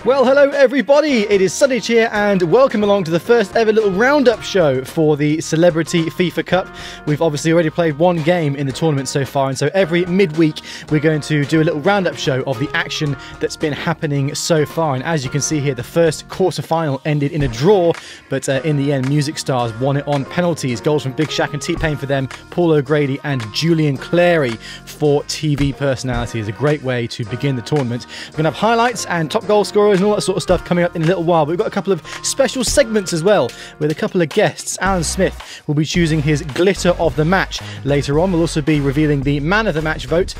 Well, hello everybody, it is Sonage here and welcome along to the first ever little roundup show for the Celebrity FIFA Cup. We've obviously already played one game in the tournament so far, and so every midweek we're going to do a little roundup show of the action that's been happening so far. And as you can see here, the first quarter-final ended in a draw, but in the end Music Stars won it on penalties. Goals from Big Shaq and T-Pain for them, Paul O'Grady and Julian Clary for TV personalities. A great way to begin the tournament. We're going to have highlights and top goal scorers and all that sort of stuff coming up in a little while. But we've got a couple of special segments as well with a couple of guests. Alan Smith will be choosing his glitter of the match later on. We'll also be revealing the man of the match vote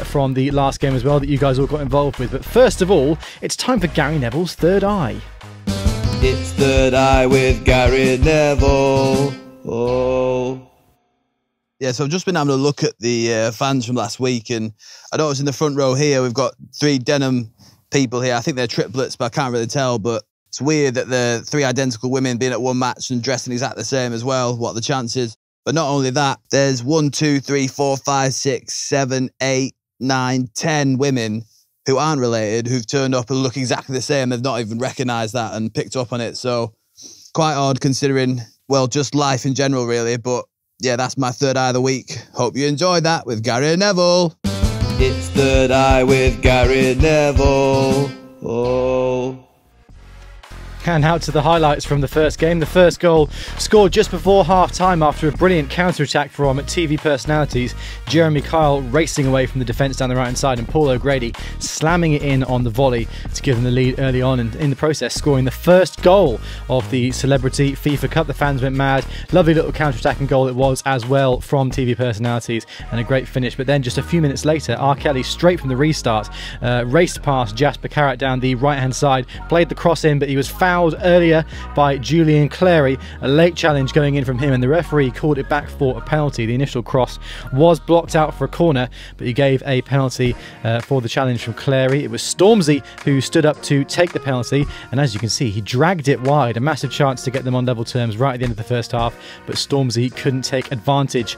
from the last game as well that you guys all got involved with. But first of all, it's time for Gary Neville's Third Eye. It's Third Eye with Gary Neville. Oh. Yeah, so I've just been having a look at the fans from last week, and I noticed in the front row here we've got three denim people here. I think they're triplets, but I can't really tell. But it's weird that the three identical women being at one match and dressing exactly the same as well. What are the chances? But not only that, there's 1, 2, 3, 4, 5, 6, 7, 8, 9, 10 women who aren't related, who've turned up and look exactly the same. They've not even recognised that and picked up on it. So quite odd considering, well, just life in general, really. But yeah, that's my Third Eye of the week. Hope you enjoyed that with Gary Neville. It's Third Eye with Gary Neville. Oh. And out to the highlights from the first game. The first goal scored just before half-time after a brilliant counter-attack from TV personalities. Jeremy Kyle racing away from the defence down the right-hand side, and Paul O'Grady slamming it in on the volley to give them the lead early on, and in the process scoring the first goal of the Celebrity FIFA Cup. The fans went mad. Lovely little counter-attacking goal it was as well from TV personalities, and a great finish. But then just a few minutes later, R. Kelly, straight from the restart, raced past Jasper Carrot down the right-hand side, played the cross in, but he was fouled earlier by Julian Clary. A late challenge going in from him, and the referee called it back for a penalty. The initial cross was blocked out for a corner, but he gave a penalty for the challenge from Clary. It was Stormzy who stood up to take the penalty, and as you can see, he dragged it wide. A massive chance to get them on level terms right at the end of the first half, but Stormzy couldn't take advantage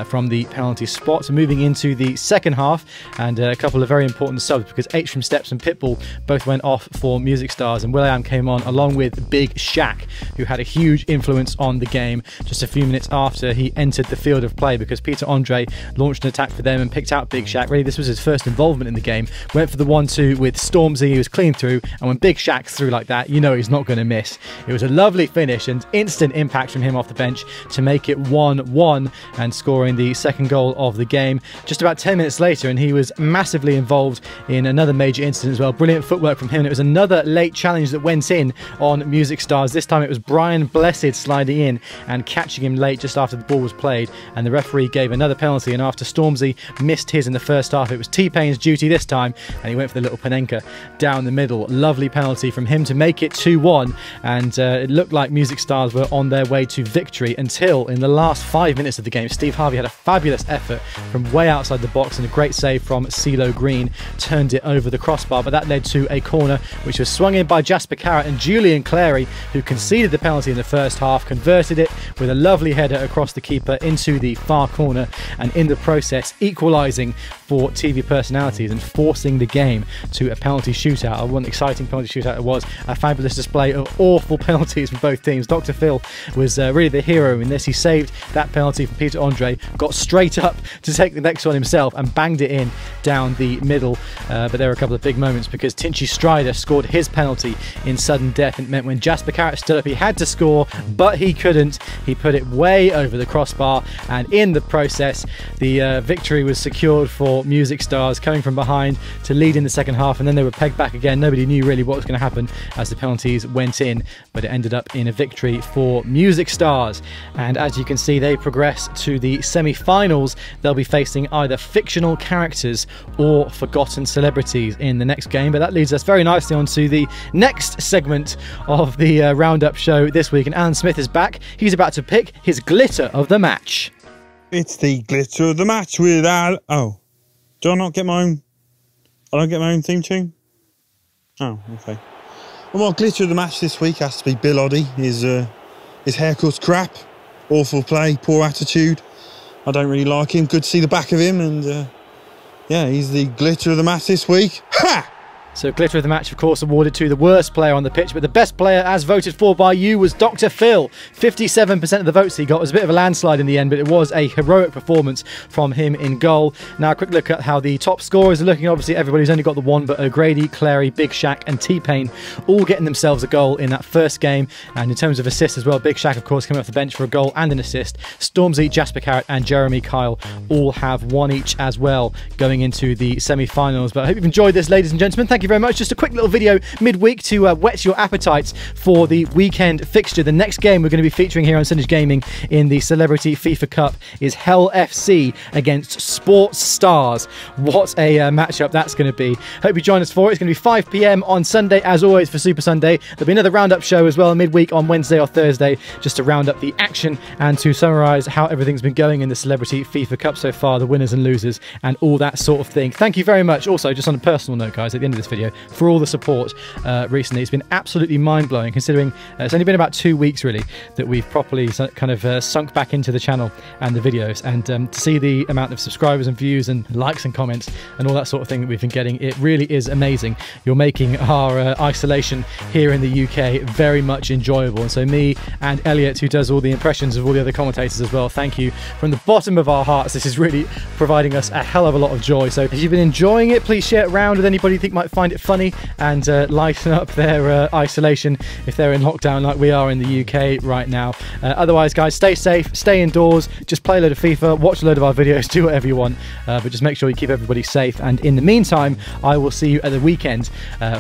from the penalty spot. So moving into the second half, and a couple of very important subs, because H from Steps and Pitbull both went off for Music Stars, and will.i.am came on along with Big Shaq, who had a huge influence on the game just a few minutes after he entered the field of play, because Peter Andre launched an attack for them and picked out Big Shaq. Really, this was his first involvement in the game. Went for the 1-2 with Stormzy, he was clean through, and when Big Shaq threw like that, you know he's not going to miss. It was a lovely finish and instant impact from him off the bench to make it 1-1, and scoring the second goal of the game just about 10 minutes later, and he was massively involved in another major incident as well. Brilliant footwork from him, and it was another late challenge that went in on Music Stars. This time it was Brian Blessed sliding in and catching him late just after the ball was played, and the referee gave another penalty. And after Stormzy missed his in the first half, it was T-Pain's duty this time, and he went for the little Panenka down the middle. Lovely penalty from him to make it 2-1, and it looked like Music Stars were on their way to victory until in the last 5 minutes of the game, Steve Harvey had a fabulous effort from way outside the box, and a great save from CeeLo Green turned it over the crossbar, but that led to a corner which was swung in by Jasper Carrot, and Julian Clary, who conceded the penalty in the first half, converted it with a lovely header across the keeper into the far corner, and in the process equalising for TV personalities and forcing the game to a penalty shootout. What an exciting penalty shootout it was. A fabulous display of awful penalties from both teams. Dr. Phil was really the hero in this. He saved that penalty from Peter Andre, got straight up to take the next one himself and banged it in down the middle. But there were a couple of big moments, because Tinchy Strider scored his penalty in sudden death, and it meant when Jasper Carrot stood up he had to score, but he couldn't. He put it way over the crossbar, and in the process the victory was secured for Music Stars, coming from behind to lead in the second half, and then they were pegged back again. Nobody knew really what was going to happen as the penalties went in, but it ended up in a victory for Music Stars. And as you can see, they progress to the semi-finals. They'll be facing either fictional characters or forgotten celebrities in the next game. But that leads us very nicely on to the next segment of the Roundup show this week, and Alan Smith is back. He's about to pick his glitter of the match. It's the glitter of the match with Al. Oh, do I not get my own? I don't get my own theme tune. Oh, okay. Well, my glitter of the match this week has to be Bill Oddie. His haircut's crap, awful play, poor attitude. I don't really like him. Good to see the back of him, and yeah, he's the glitter of the match this week. Ha! So glitter of the match, of course, awarded to the worst player on the pitch, but the best player, as voted for by you, was Dr. Phil. 57% of the votes he got. It was a bit of a landslide in the end, but it was a heroic performance from him in goal. Now, a quick look at how the top scorers are looking. Obviously, everybody's only got the one, but O'Grady, Clary, Big Shaq and T-Pain all getting themselves a goal in that first game. And in terms of assists as well, Big Shaq, of course, coming off the bench for a goal and an assist. Stormzy, Jasper Carrot and Jeremy Kyle all have one each as well going into the semi-finals. But I hope you've enjoyed this, ladies and gentlemen. Thank you very much. Just a quick little video midweek to whet your appetites for the weekend fixture. The next game we're going to be featuring here on SonageGaming in the Celebrity FIFA Cup is Hell FC against Sports Stars. What a matchup that's going to be. Hope you join us for it. It's going to be 5 PM on Sunday, as always, for Super Sunday. There'll be another Roundup show as well midweek on Wednesday or Thursday, just to round up the action and to summarise how everything's been going in the Celebrity FIFA Cup so far, the winners and losers and all that sort of thing. Thank you very much. Also, just on a personal note, guys, at the end of this video, for all the support recently. It's been absolutely mind-blowing, considering it's only been about 2 weeks really that we've properly kind of sunk back into the channel and the videos, and to see the amount of subscribers and views and likes and comments and all that sort of thing that we've been getting, it really is amazing. You're making our isolation here in the UK very much enjoyable, and so me and Elliot, who does all the impressions of all the other commentators as well, thank you from the bottom of our hearts. This is really providing us a hell of a lot of joy. So if you've been enjoying it, please share it around with anybody you think might find it funny, and lighten up their isolation if they're in lockdown like we are in the UK right now. Otherwise, guys, stay safe, stay indoors, just play a load of FIFA, watch a load of our videos, do whatever you want, but just make sure you keep everybody safe. And in the meantime, I will see you at the weekend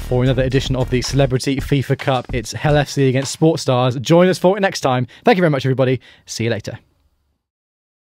for another edition of the Celebrity FIFA Cup. It's Hell FC against Sports Stars. Join us for it next time. Thank you very much, everybody. See you later.